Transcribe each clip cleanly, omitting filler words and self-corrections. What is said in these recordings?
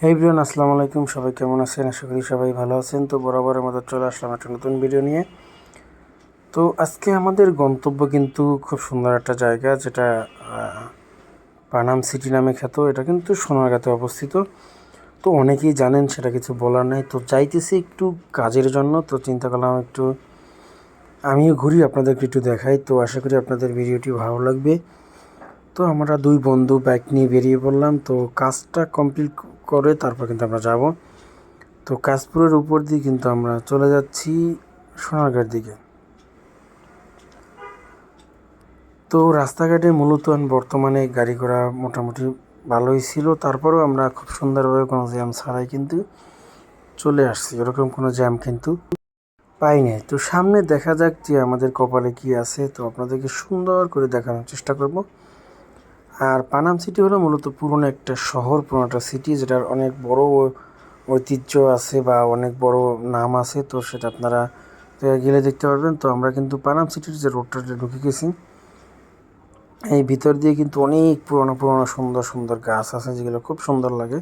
হেই everyone, আসসালামু আলাইকুম। সবাই কেমন আছেন? আশা করি সবাই ভালো আছেন। তো বরাবরের মতো চলে আসলাম একটা নতুন ভিডিও নিয়ে। তো আজকে আমাদের গন্তব্য কিন্তু খুব সুন্দর একটা জায়গা, যেটা পানাম সিটি নামে খ্যাত। এটা কিন্তু সোনারগাঁতে অবস্থিত। তো অনেকেই জানেন, সেটা কিছু বলার নাই। তো যাইতেছি একটু কাজের জন্য, তো চিন্তা করলাম একটু আমিও ঘুরি, আপনাদেরকে একটু দেখাই। তো আশা করি আপনাদের ভিডিওটি ভালো লাগবে। তো আমরা দুই বন্ধু বাইক নিয়ে বেরিয়ে পড়লাম। তো কাজটা কমপ্লিট করে তারপর কিন্তু আমরা যাব। তো কাশপুরের উপর দিয়ে কিন্তু আমরা চলে যাচ্ছি সোনারগাঁর দিকে। তো রাস্তাঘাটে মূলত বর্তমানে গাড়ি ঘোড়া মোটামুটি ভালোই ছিল, তারপরেও আমরা খুব সুন্দরভাবে কোনো জ্যাম ছাড়াই কিন্তু চলে আসছি। ওরকম কোনো জ্যাম কিন্তু পাই নাই। তো সামনে দেখা যাক যে আমাদের কপালে কি আছে, তো আপনাদেরকে সুন্দর করে দেখানোর চেষ্টা করব। আর পানাম সিটি হলো মূলত পুরনো একটা শহর, পুরনো একটা সিটি, যেটার অনেক বড় ঐতিহ্য আছে বা অনেক বড় নাম আছে। তো সেটা আপনারা গেলে দেখতে পারবেন। তো আমরা কিন্তু পানাম সিটির যে রোডটা ঢুকে গেছি, এই ভিতর দিয়ে কিন্তু অনেক পুরনো পুরনো সুন্দর সুন্দর গাছ আছে, যেগুলো খুব সুন্দর লাগে।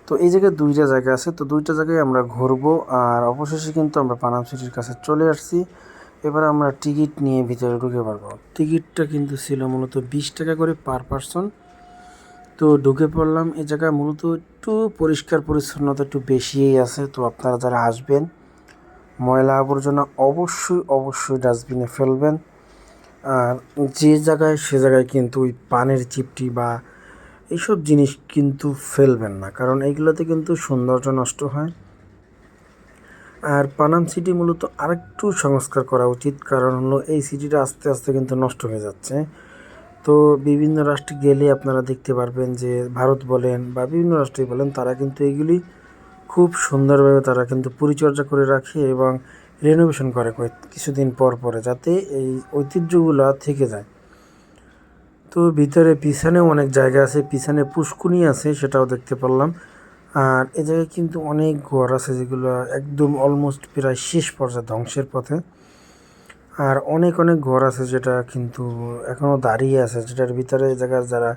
তো এই জায়গায় দুইটা জায়গা আছে, তো দুইটা জায়গায় আমরা ঘুরবো। আর অবশেষে কিন্তু আমরা পানাম সিটির কাছে চলে আসছি। এবার আমরা টিকিট নিয়ে ভিতরে ঢুকে পারবো। টিকিটটা কিন্তু ছিল মূলত 20 টাকা করে পার পারসন। তো ঢুকে পড়লাম। এই জায়গায় মূলত একটু পরিষ্কার পরিচ্ছন্নতা একটু বেশিই আছে। তো আপনারা যারা আসবেন, ময়লা আবর্জনা অবশ্যই অবশ্যই ডাস্টবিনে ফেলবেন। আর যে জায়গায় সে জায়গায় কিন্তু ওই পানের চিপটি বা এইসব জিনিস কিন্তু ফেলবেন না, কারণ এইগুলোতে কিন্তু সৌন্দর্য নষ্ট হয়। আর পানাম সিটি মূলত আরেকটু সংস্কার করা উচিত, কারণ হলো এই সিটিটা আস্তে আস্তে কিন্তু নষ্ট হয়ে যাচ্ছে। তো বিভিন্ন রাষ্ট্রে গেলে আপনারা দেখতে পারবেন যে ভারত বলেন বা বিভিন্ন রাষ্ট্রে বলেন, তারা কিন্তু এইগুলি খুব সুন্দরভাবে তারা কিন্তু পরিচর্যা করে রাখে এবং রেনোভেশন করে কিছুদিন পর পরে, যাতে এই ঐতিহ্যগুলো থেকে যায়। তো ভিতরে পিছনেও অনেক জায়গা আছে, পিছনে পুষ্কুনি আছে, সেটাও দেখতে পারলাম। আর এ জায়গায় কিন্তু অনেক ঘর আছে, যেগুলো একদম অলমোস্ট প্রায় শেষ পর্যায়ে ধ্বংসের পথে। আর অনেক অনেক ঘর আছে যেটা কিন্তু এখনও দাঁড়িয়ে আছে, যেটার ভিতরে জায়গার যারা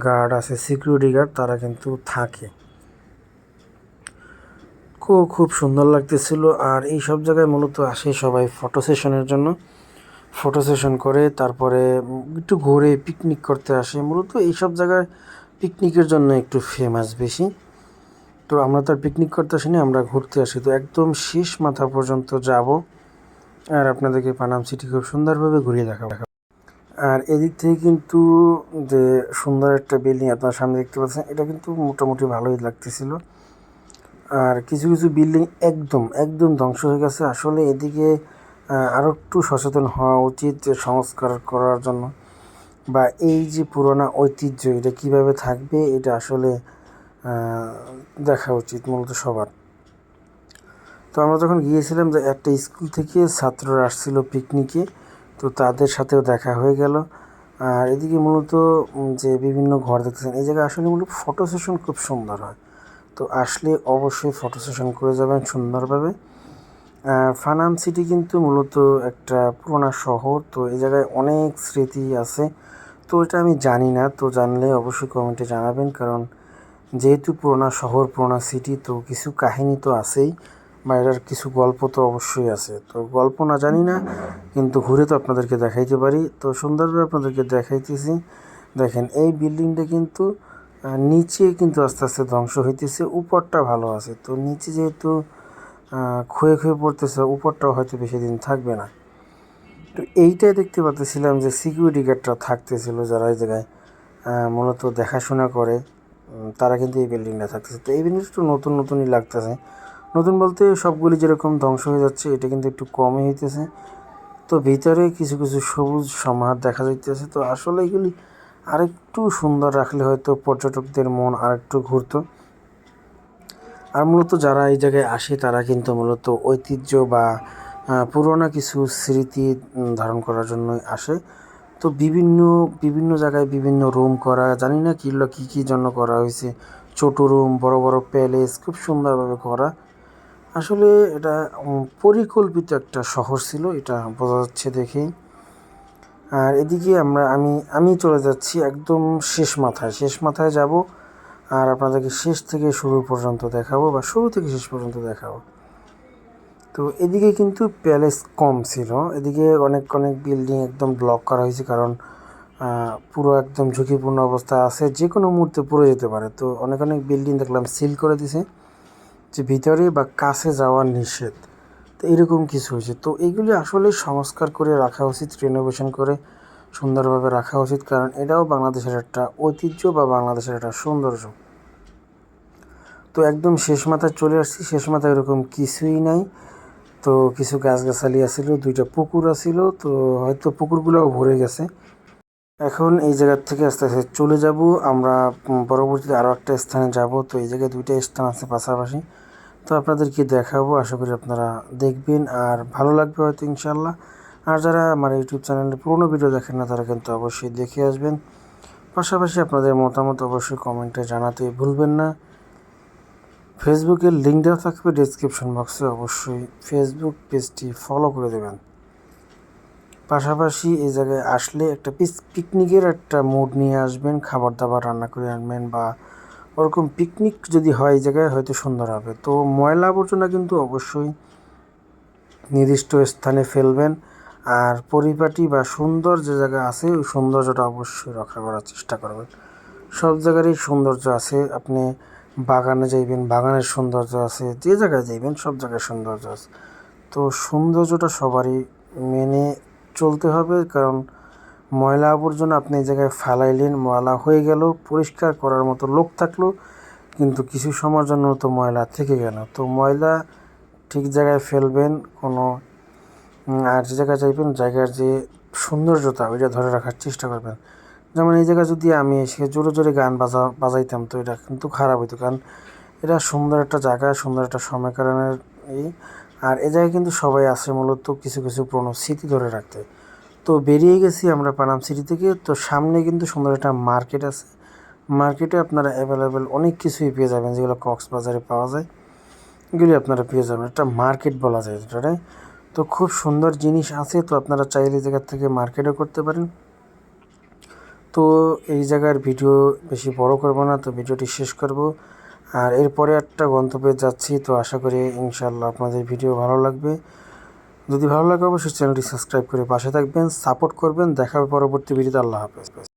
গার্ড আছে, সিকিউরিটি গার্ড, তারা কিন্তু থাকে। খুব খুব সুন্দর লাগতেছিল। আর এই সব জায়গায় মূলত আসে সবাই ফটো সেশনের জন্য। ফটো সেশন করে তারপরে একটু ঘুরে পিকনিক করতে আসে। মূলত এইসব জায়গায় পিকনিকের জন্য একটু ফেমাস বেশি। তো আমরা তো আর পিকনিক করতে আসিনি, আমরা ঘুরতে আসি। তো একদম শেষ মাথা পর্যন্ত যাব আর আপনাদেরকে পানাম সিটি খুব সুন্দরভাবে ঘুরিয়ে দেখাবো। আর এদিক থেকে কিন্তু যে সুন্দর একটা বিল্ডিং আপনার সামনে দেখতে পাচ্ছেন, এটা কিন্তু মোটামুটি ভালোই লাগতেছিল। আর কিছু কিছু বিল্ডিং একদম একদম ধ্বংস হয়ে গেছে। আসলে এদিকে আরও একটু সচেতন হওয়া উচিত, যে সংস্কার করার জন্য বা এই যে পুরোনো ঐতিহ্য এটা কীভাবে থাকবে, এটা আসলে দেখা উচিত মূলত সবার। তো আমরা যখন গিয়েছিলাম, যে একটা স্কুল থেকে ছাত্ররা আসছিল পিকনিকে, তো তাদের সাথেও দেখা হয়ে গেল। আর এদিকে মূলত যে বিভিন্ন ঘর দেখতেছেন, এই জায়গায় আসলে মূলত ফটো সেশন খুব সুন্দর হয়। তো আসলে অবশ্যই ফটো সেশন করে যাবেন সুন্দরভাবে। পানাম সিটি কিন্তু মূলত একটা পুরোনো শহর, তো এই জায়গায় অনেক স্মৃতি আছে। তো এটা আমি জানি না, তো জানলে অবশ্যই কমেন্টে জানাবেন, কারণ যেহেতু পুরোনো শহর পুরোনো সিটি, তো কিছু কাহিনী তো আছেই বা এটার কিছু গল্প তো অবশ্যই আছে। তো গল্প না জানি না, কিন্তু ঘুরে তো আপনাদেরকে দেখাইতে পারি। তো সুন্দরভাবে আপনাদেরকে দেখাইতেছি। দেখেন এই বিল্ডিংটা কিন্তু নিচে কিন্তু আস্তে আস্তে ধ্বংস হইতেছে, উপরটা ভালো আছে। তো নিচে যেহেতু ক্ষয়ে ক্ষয়ে পড়তেছে, উপরটাও হয়তো বেশি দিন থাকবে না। তো এইটাই দেখতে পাচ্ছিলাম যে সিকিউরিটি গার্ডরা থাকতেছিল, যারা এই জায়গায় মূলত দেখাশোনা করে, তারা কিন্তু এই বিল্ডিংটা থাকতেছে। তো এই বিল্ডিংটা একটু নতুন নতুনই লাগতেছে। নতুন বলতে সবগুলি যেরকম ধ্বংস হয়ে যাচ্ছে, এটা কিন্তু একটু কমই হইতেছে। তো ভিতরে কিছু কিছু সবুজ সমাহার দেখা যাইতেছে। তো আসলে এগুলি আরেকটু সুন্দর রাখলে হয়তো পর্যটকদের মন আরেকটু ঘুরতো। আর মূলত যারা এই জায়গায় আসে, তারা কিন্তু মূলত ঐতিহ্য বা পুরোনো কিছু স্মৃতি ধারণ করার জন্যই আসে। তো বিভিন্ন বিভিন্ন জায়গায় বিভিন্ন রুম করা, জানি না কিগুলো কী কী জন্য করা হয়েছে। ছোটো রুম, বড় বড় প্যালেস, খুব সুন্দরভাবে করা। আসলে এটা পরিকল্পিত একটা শহর ছিল, এটা বোঝা যাচ্ছে দেখেই। আর এদিকে আমি চলে যাচ্ছি একদম শেষ মাথায় যাব। আর আপনাদেরকে শেষ থেকে শুরু পর্যন্ত দেখাবো বা শুরু থেকে শেষ পর্যন্ত দেখাবো। তো এদিকে কিন্তু প্যালেস কম ছিল, এদিকে অনেক অনেক বিল্ডিং একদম ব্লক করা হয়েছে, কারণ পুরো একদম ঝুঁকিপূর্ণ অবস্থা আছে, যে কোনো মুহূর্তে পড়ে যেতে পারে। তো অনেক অনেক বিল্ডিং দেখলাম সিল করে দিছে, যে ভিতরে বা কাছে যাওয়া নিষেধ। তো এরকম কিছু হয়েছে। তো এইগুলি আসলে সংস্কার করে রাখা উচিত, রিনোভেশন করে সুন্দরভাবে রাখা উচিত, কারণ এটাও বাংলাদেশের একটা ঐতিহ্য বা বাংলাদেশের একটা সৌন্দর্য। তো একদম শেষ মাথায় চলে আসছি, শেষ মাথায় এরকম কিছুই নাই। তো কিছু গাছগাছালি আছিল, 2টা পুকুর আছিল, তো হয়তো পুকুরগুলোও ভরে গেছে। এখন এই জায়গার থেকে আস্তে আস্তে চলে যাব আমরা, পরবর্তীতে আরও একটা স্থানে যাব। তো এই জায়গায় 2টা স্থান আছে পাশাপাশি, তো আপনাদেরকে দেখাবো, আশা করি আপনারা দেখবেন আর ভালো লাগবে হয়তো ইনশাল্লাহ। আর যারা আমার ইউটিউব চ্যানেলে পুরোনো ভিডিও দেখেন না, তারা কিন্তু অবশ্যই দেখে আসবেন। পাশাপাশি আপনাদের মতামত অবশ্যই কমেন্টে জানাতে ভুলবেন না। ফেসবুকের লিঙ্ক দেওয়া থাকবে ডেসক্রিপশন বক্সে, অবশ্যই ফেসবুক পেজটি ফলো করে দেবেন। পাশাপাশি এই জায়গায় আসলে একটা পিকনিকের একটা মুড নিয়ে আসবেন, খাবার দাবার রান্না করে আনবেন, বা ওরকম পিকনিক যদি হয় এই জায়গায় হয়তো সুন্দর হবে। তো ময়লা আবর্জনা কিন্তু অবশ্যই নির্দিষ্ট স্থানে ফেলবেন, আর পরিপাটি বা সুন্দর যে জায়গা আছে ওই সৌন্দর্যটা অবশ্যই রক্ষা করার চেষ্টা করবেন। সব জায়গারই সৌন্দর্য আছে, আপনি বাগানে যাইবেন, বাগানের সৌন্দর্য আছে, যে জায়গায় যাইবেন সব জায়গায় সৌন্দর্য আছে। তো সৌন্দর্যটা সবারই মেনে চলতে হবে, কারণ ময়লা আবর্জনা আপনি এই জায়গায় ফালাইলেন, ময়লা হয়ে গেল, পরিষ্কার করার মতো লোক থাকলো, কিন্তু কিছু সময়ের জন্য তো ময়লা থেকে গেল। তো ময়লা ঠিক জায়গায় ফেলবেন, কোনো আর যে জায়গায় যাইবেন জায়গার যে সৌন্দর্যতা ওইটা ধরে রাখার চেষ্টা করবেন। যেমন এই জায়গায় যদি আমি এসে জোরে জোরে গান বাজাইতাম, তো এটা কিন্তু খারাপ হইতো, কারণ এটা সুন্দর একটা জায়গা, সুন্দর একটা সময় কারণের আর এ জায়গায় কিন্তু সবাই আসে মূলত কিছু কিছু পুরনো স্মৃতি ধরে রাখতে। তো বেরিয়ে গেছি আমরা পানাম সিটি থেকে, তো সামনে কিন্তু সুন্দর একটা মার্কেট আছে। মার্কেটে আপনারা অ্যাভেলেবেল অনেক কিছুই পেয়ে যাবেন, যেগুলো কক্সবাজারে পাওয়া যায় এগুলি আপনারা পেয়ে যাবেন। একটা মার্কেট বলা যায় যেটারে। তো খুব সুন্দর জিনিস আছে, তো আপনারা চাইলে এই জায়গার থেকে মার্কেটও করতে পারেন। তো এই জায়গার ভিডিও বেশি বড় করব না, তো ভিডিওটি শেষ করব। আর এরপরে একটা গন্তব্যে যাচ্ছি, তো আশা করি ইনশাল্লাহ আপনাদের ভিডিও ভালো লাগবে। যদি ভালো লাগে অবশ্যই চ্যানেলটি সাবস্ক্রাইব করে পাশে থাকবেন, সাপোর্ট করবেন। দেখা হবে পরবর্তী ভিডিওতে। আল্লাহ হাফেজ।